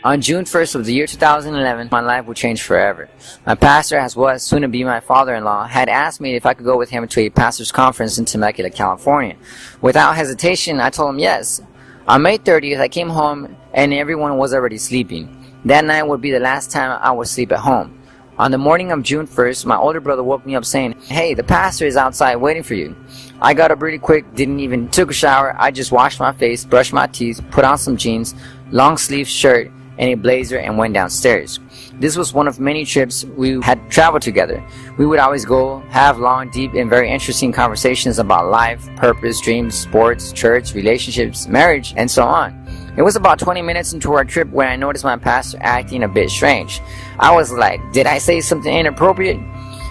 On June 1st of the year 2011, my life would change forever. My pastor, as well as soon to be my father-in-law, had asked me if I could go with him to a pastor's conference in Temecula, California. Without hesitation, I told him yes. On May 30th, I came home and everyone was already sleeping. That night would be the last time I would sleep at home. On the morning of June 1st, my older brother woke me up saying, "Hey, the pastor is outside waiting for you." I got up really quick, didn't even took a shower. I just washed my face, brushed my teeth, put on some jeans, long sleeve shirt, and a blazer and went downstairs. This was one of many trips we had traveled together. We would always go have long, deep, and very interesting conversations about life, purpose, dreams, sports, church, relationships, marriage, and so on. It was about 20 minutes into our trip when I noticed my pastor acting a bit strange. I was like, did I say something inappropriate?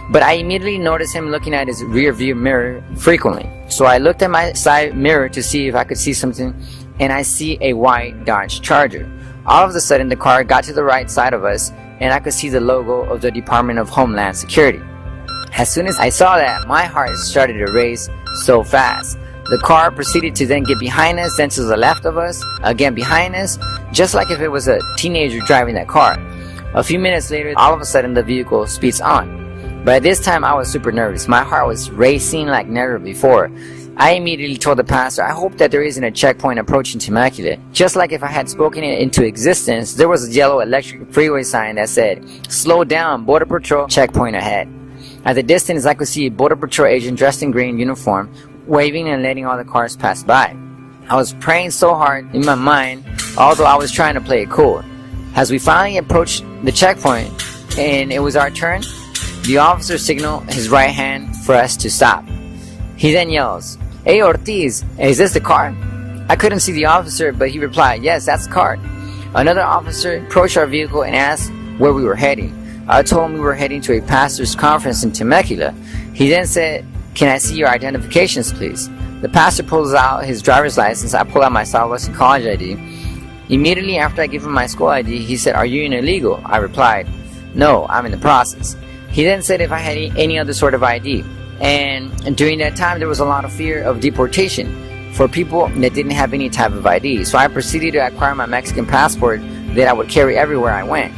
But I immediately noticed him looking at his rear view mirror frequently. So I looked at my side mirror to see if I could see something, and I see a white Dodge Charger. All of a sudden, the car got to the right side of us, and I could see the logo of the Department of Homeland Security. As soon as I saw that, my heart started to race so fast. The car proceeded to then get behind us, then to the left of us, again behind us, just like if it was a teenager driving that car. A few minutes later, all of a sudden the vehicle speeds on. By this time, I was super nervous. My heart was racing like never before. I immediately told the pastor, I hope that there isn't a checkpoint approaching Temecula. Just like if I had spoken it into existence, there was a yellow electric freeway sign that said, "Slow down, Border Patrol, checkpoint ahead." At the distance, I could see a Border Patrol agent dressed in green uniform, waving and letting all the cars pass by. I was praying so hard in my mind, although I was trying to play it cool. As we finally approached the checkpoint, and it was our turn, the officer signaled his right hand for us to stop. He then yells, "Hey Ortiz, is this the car?" I couldn't see the officer, but he replied, "Yes, that's the car." Another officer approached our vehicle and asked where we were heading. I told him we were heading to a pastor's conference in Temecula. He then said, "Can I see your identifications, please?" The pastor pulls out his driver's license. I pull out my Southwestern College ID. Immediately after I give him my school ID, he said, "Are you an illegal?" I replied, "No, I'm in the process." He then said if I had any other sort of ID. And during that time, there was a lot of fear of deportation for people that didn't have any type of ID. So I proceeded to acquire my Mexican passport that I would carry everywhere I went.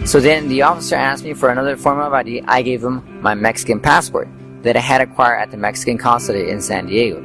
So then the officer asked me for another form of ID. I gave him my Mexican passport that I had acquired at the Mexican consulate in San Diego.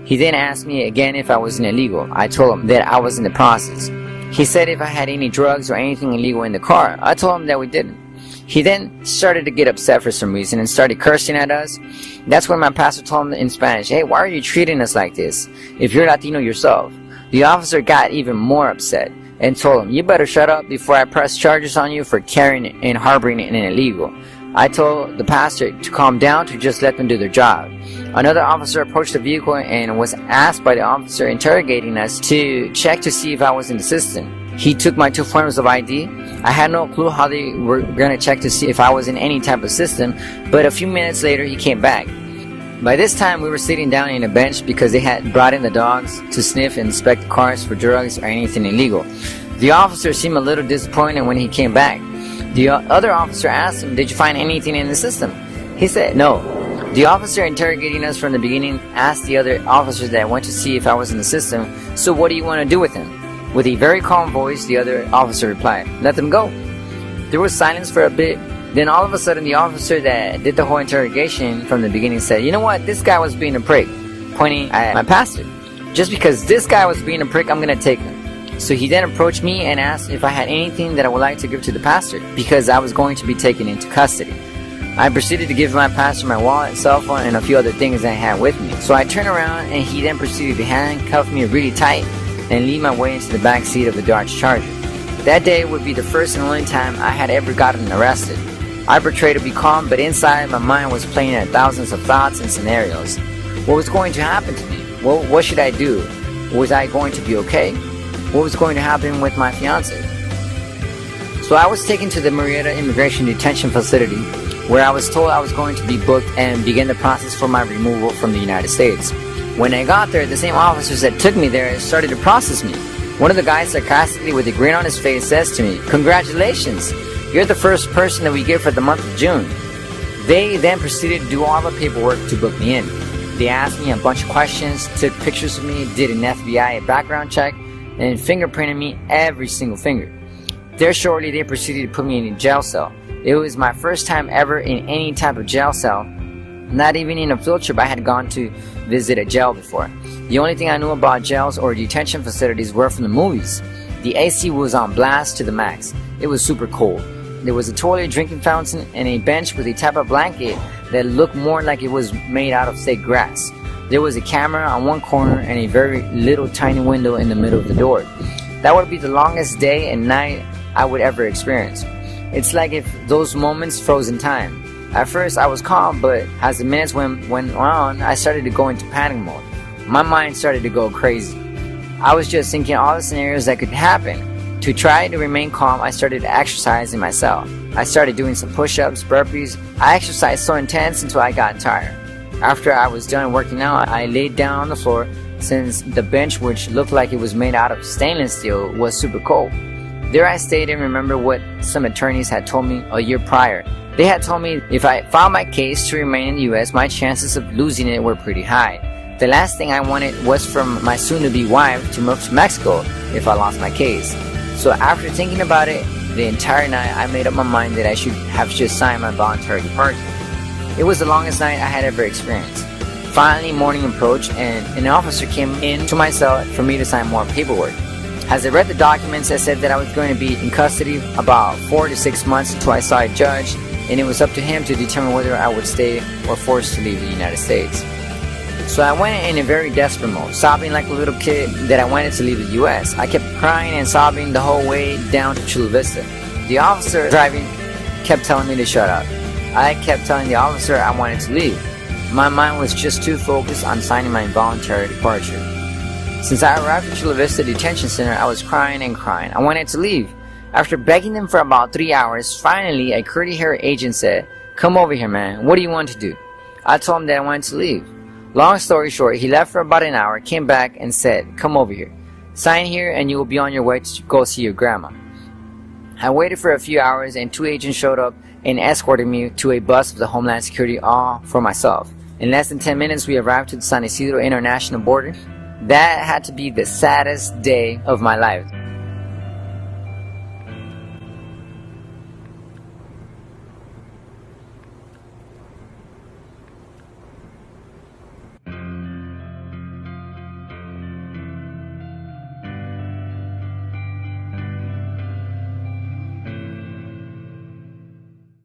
He then asked me again if I wasn't illegal. I told him that I was in the process. He said if I had any drugs or anything illegal in the car. I told him that we didn't. He then started to get upset for some reason and started cursing at us. That's when my pastor told him in Spanish, "Hey, why are you treating us like this? If you're Latino yourself." The officer got even more upset and told him, "You better shut up before I press charges on you for carrying and harboring an illegal." I told the pastor to calm down, to just let them do their job. Another officer approached the vehicle and was asked by the officer interrogating us to check to see if I was in the system. He took my two forms of ID. I had no clue how they were going to check to see if I was in any type of system, but a few minutes later he came back. By this time we were sitting down in a bench because they had brought in the dogs to sniff and inspect the cars for drugs or anything illegal. The officer seemed a little disappointed when he came back. The other officer asked him, "Did you find anything in the system?" He said no. The officer interrogating us from the beginning asked the other officers that went to see if I was in the system, "So what do you want to do with him?" With a very calm voice, the other officer replied, "Let them go." There was silence for a bit. Then all of a sudden, the officer that did the whole interrogation from the beginning said, "You know what? This guy was being a prick," pointing at my pastor. "Just because this guy was being a prick, I'm going to take him." So he then approached me and asked if I had anything that I would like to give to the pastor, because I was going to be taken into custody. I proceeded to give my pastor my wallet, cell phone, and a few other things I had with me. So I turned around and he then proceeded to handcuff me really tight and lead my way into the back seat of the Dodge Charger. That day would be the first and only time I had ever gotten arrested. I portrayed to be calm, but inside my mind was playing at thousands of thoughts and scenarios. What was going to happen to me? What should I do? Was I going to be okay? What was going to happen with my fiance? So I was taken to the Murrieta Immigration Detention Facility, where I was told I was going to be booked and begin the process for my removal from the United States. When I got there, the same officers that took me there started to process me. One of the guys sarcastically with a grin on his face says to me, "Congratulations, you're the first person that we get for the month of June." They then proceeded to do all the paperwork to book me in. They asked me a bunch of questions, took pictures of me, did an FBI background check, and fingerprinted me every single finger. There shortly they proceeded to put me in a jail cell. It was my first time ever in any type of jail cell. Not even in a field trip I had gone to visit a jail before. The only thing I knew about jails or detention facilities were from the movies. The AC was on blast to the max. It was super cold. There was a toilet, drinking fountain, and a bench with a type of blanket that looked more like it was made out of fake grass. There was a camera on one corner and a very little tiny window in the middle of the door. That would be the longest day and night I would ever experience. It's like if those moments froze in time. At first I was calm, but as the minutes went on, I started to go into panic mode. My mind started to go crazy. I was just thinking all the scenarios that could happen. To try to remain calm, I started exercising myself. I started doing some push-ups, burpees. I exercised so intense until I got tired. After I was done working out, I laid down on the floor since the bench, which looked like it was made out of stainless steel, was super cold. There I stayed and remembered what some attorneys had told me a year prior. They had told me if I filed my case to remain in the US, my chances of losing it were pretty high. The last thing I wanted was for my soon-to-be wife to move to Mexico if I lost my case. So after thinking about it the entire night, I made up my mind that I should have just signed my voluntary departure. It was the longest night I had ever experienced. Finally, morning approached and an officer came in to my cell for me to sign more paperwork. As I read the documents, I said that I was going to be in custody about 4 to 6 months until I saw a judge, and it was up to him to determine whether I would stay or forced to leave the United States. So I went in a very desperate mode, sobbing like a little kid that I wanted to leave the US. I kept crying and sobbing the whole way down to Chula Vista. The officer driving kept telling me to shut up. I kept telling the officer I wanted to leave. My mind was just too focused on signing my involuntary departure. Since I arrived at Chula Vista Detention Center, I was crying and crying. I wanted to leave. After begging them for about 3 hours, finally a curly-haired agent said, "Come over here, man. What do you want to do?" I told him that I wanted to leave. Long story short, he left for about an hour, came back and said, "Come over here. Sign here and you will be on your way to go see your grandma." I waited for a few hours and 2 agents showed up and escorted me to a bus of the Homeland Security all for myself. In less than 10 minutes, we arrived to the San Isidro International border. That had to be the saddest day of my life.